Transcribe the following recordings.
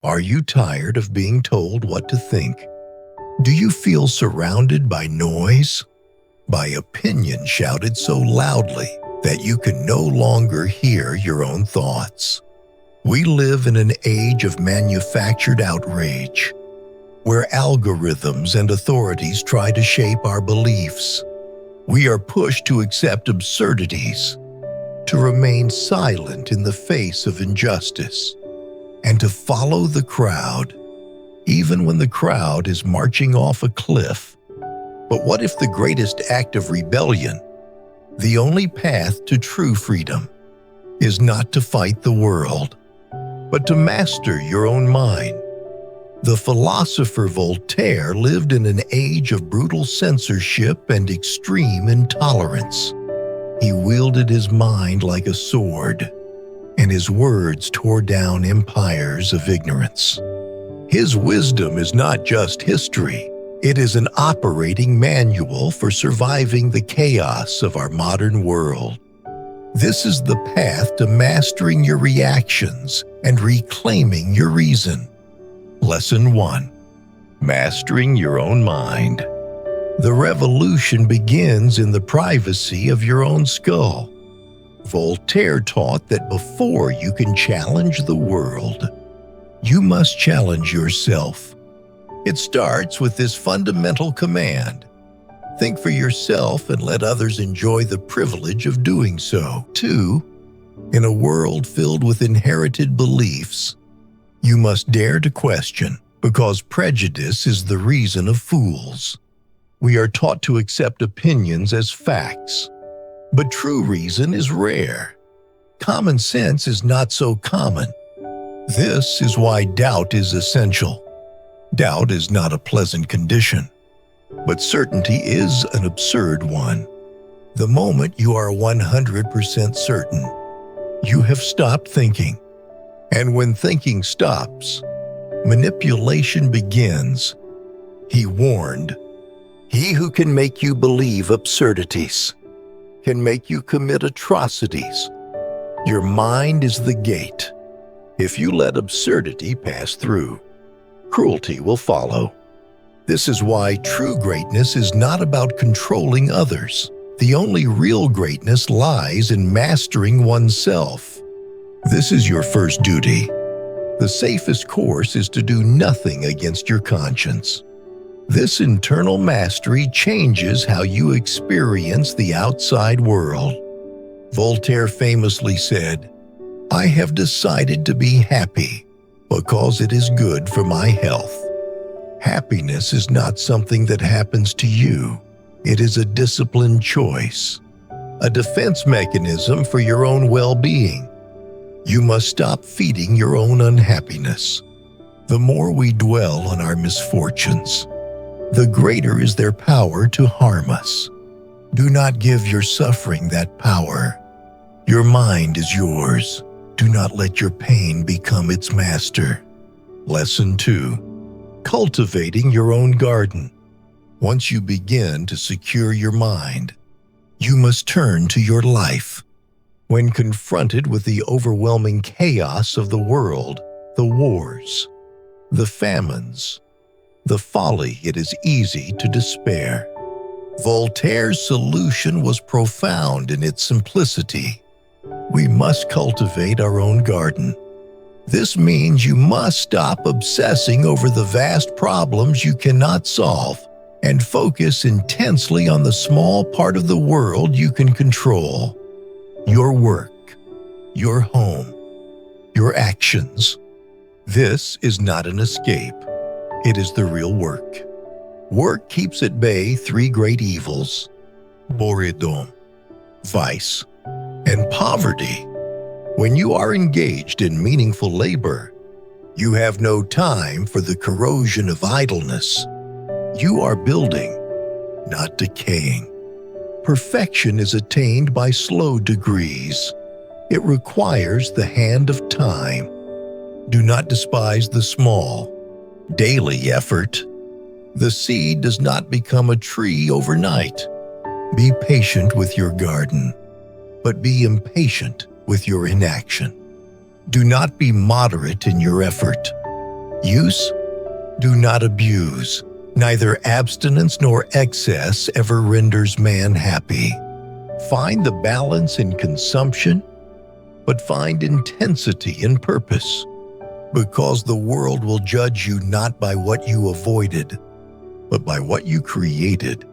Are you tired of being told what to think? Do you feel surrounded by noise? By opinion shouted so loudly that you can no longer hear your own thoughts? We live in an age of manufactured outrage, where algorithms and authorities try to shape our beliefs. We are pushed to accept absurdities, to remain silent in the face of injustice, and to follow the crowd, even when the crowd is marching off a cliff. But what if the greatest act of rebellion, the only path to true freedom, is not to fight the world, but to master your own mind? The philosopher Voltaire lived in an age of brutal censorship and extreme intolerance. He wielded his mind like a sword, and his words tore down empires of ignorance. His wisdom is not just history, it is an operating manual for surviving the chaos of our modern world. This is the path to mastering your reactions and reclaiming your reason. Lesson 1. Mastering your own mind. The revolution begins in the privacy of your own skull. Voltaire taught that before you can challenge the world, you must challenge yourself. It starts with this fundamental command: think for yourself and let others enjoy the privilege of doing so. 2. In a world filled with inherited beliefs, you must dare to question, because prejudice is the reason of fools. We are taught to accept opinions as facts, but true reason is rare. Common sense is not so common. This is why doubt is essential. Doubt is not a pleasant condition, but certainty is an absurd one. The moment you are 100% certain, you have stopped thinking. And when thinking stops, manipulation begins. He warned, "He who can make you believe absurdities can make you commit atrocities. Your mind is the gate. If you let absurdity pass through, cruelty will follow." This is why true greatness is not about controlling others. The only real greatness lies in mastering oneself. This is your first duty. The safest course is to do nothing against your conscience. This internal mastery changes how you experience the outside world. Voltaire famously said, "I have decided to be happy because it is good for my health." Happiness is not something that happens to you. It is a disciplined choice, a defense mechanism for your own well-being. You must stop feeding your own unhappiness. The more we dwell on our misfortunes, the greater is their power to harm us. Do not give your suffering that power. Your mind is yours. Do not let your pain become its master. Lesson 2. Cultivating your own garden. Once you begin to secure your mind, you must turn to your life. When confronted with the overwhelming chaos of the world, the wars, the famines, the folly, it is easy to despair. Voltaire's solution was profound in its simplicity. We must cultivate our own garden. This means you must stop obsessing over the vast problems you cannot solve and focus intensely on the small part of the world you can control. Your work, your home, your actions. This is not an escape. It is the real work. Work keeps at bay 3 great evils: boredom, vice, and poverty. When you are engaged in meaningful labor, you have no time for the corrosion of idleness. You are building, not decaying. Perfection is attained by slow degrees. It requires the hand of time. Do not despise the small, daily effort. The seed does not become a tree overnight. Be patient with your garden, but be impatient with your inaction. Do not be moderate in your effort. Use, do not abuse. Neither abstinence nor excess ever renders man happy. Find the balance in consumption, but find intensity in purpose, because the world will judge you not by what you avoided, but by what you created.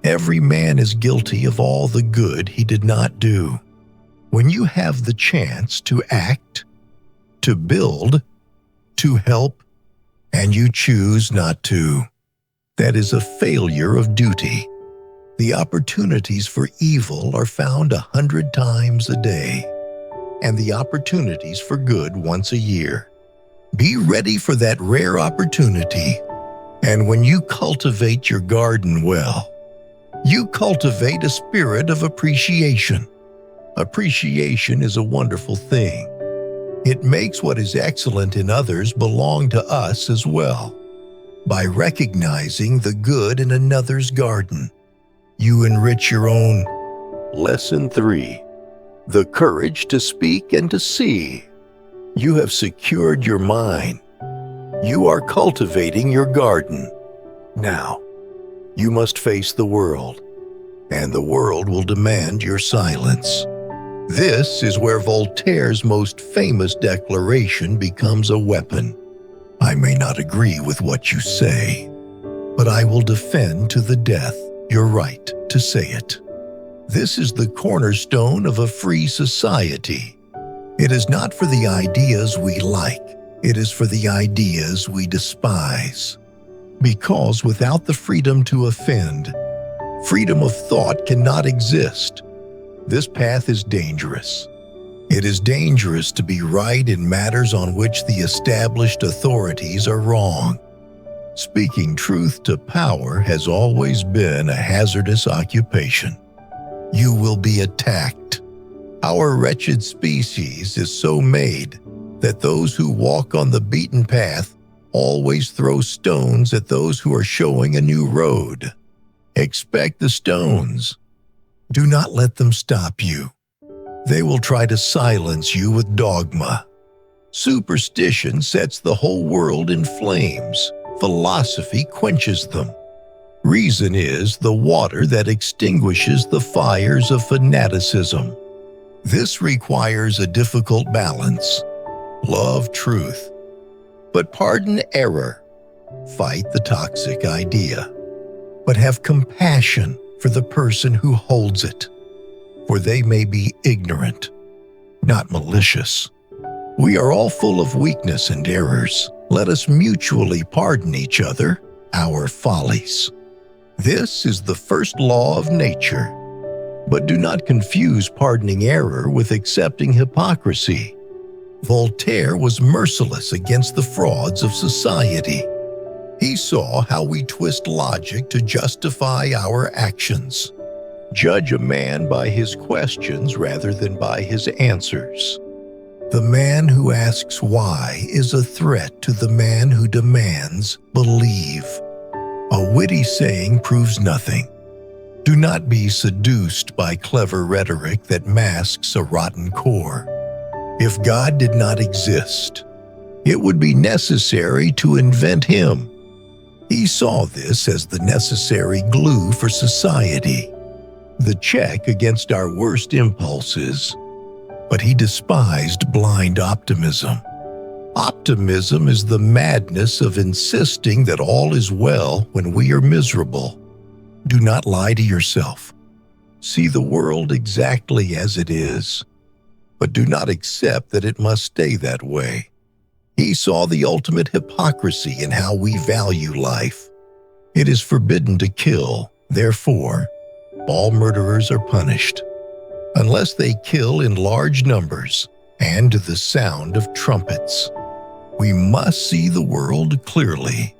Every man is guilty of all the good he did not do. When you have the chance to act, to build, to help, and you choose not to, that is a failure of duty. The opportunities for evil are found 100 times a day, and the opportunities for good once a year. Be ready for that rare opportunity, and when you cultivate your garden well, you cultivate a spirit of appreciation. Appreciation is a wonderful thing. It makes what is excellent in others belong to us as well. By recognizing the good in another's garden, you enrich your own. Lesson 3. The courage to speak and to see. You have secured your mind. You are cultivating your garden. Now, you must face the world, and the world will demand your silence. This is where Voltaire's most famous declaration becomes a weapon. I may not agree with what you say, but I will defend to the death your right to say it. This is the cornerstone of a free society. It is not for the ideas we like, it is for the ideas we despise. Because without the freedom to offend, freedom of thought cannot exist. This path is dangerous. It is dangerous to be right in matters on which the established authorities are wrong. Speaking truth to power has always been a hazardous occupation. You will be attacked. Our wretched species is so made that those who walk on the beaten path always throw stones at those who are showing a new road. Expect the stones. Do not let them stop you. They will try to silence you with dogma. Superstition sets the whole world in flames. Philosophy quenches them. Reason is the water that extinguishes the fires of fanaticism. This requires a difficult balance. Love truth, but pardon error. Fight the toxic idea, but have compassion for the person who holds it, for they may be ignorant, not malicious. We are all full of weakness and errors. Let us mutually pardon each other our follies. This is the first law of nature. But do not confuse pardoning error with accepting hypocrisy. Voltaire was merciless against the frauds of society. He saw how we twist logic to justify our actions. Judge a man by his questions rather than by his answers. The man who asks why is a threat to the man who demands believe. A witty saying proves nothing. Do not be seduced by clever rhetoric that masks a rotten core. If God did not exist, it would be necessary to invent him. He saw this as the necessary glue for society, the check against our worst impulses. But he despised blind optimism. Optimism is the madness of insisting that all is well when we are miserable. Do not lie to yourself. See the world exactly as it is, but do not accept that it must stay that way. He saw the ultimate hypocrisy in how we value life. It is forbidden to kill, therefore, all murderers are punished, unless they kill in large numbers and to the sound of trumpets. We must see the world clearly.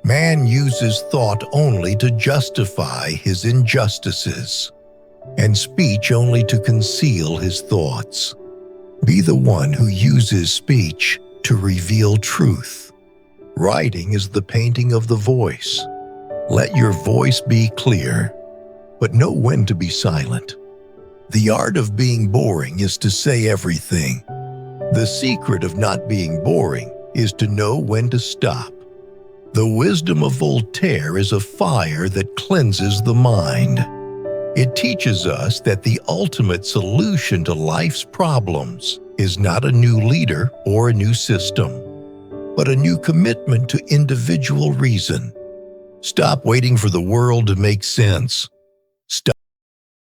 Man uses thought only to justify his injustices, and speech only to conceal his thoughts. Be the one who uses speech to reveal truth. Writing is the painting of the voice. Let your voice be clear, but know when to be silent. The art of being boring is to say everything. The secret of not being boring is to know when to stop. The wisdom of Voltaire is a fire that cleanses the mind. It teaches us that the ultimate solution to life's problems is not a new leader or a new system, but a new commitment to individual reason. Stop waiting for the world to make sense. Stop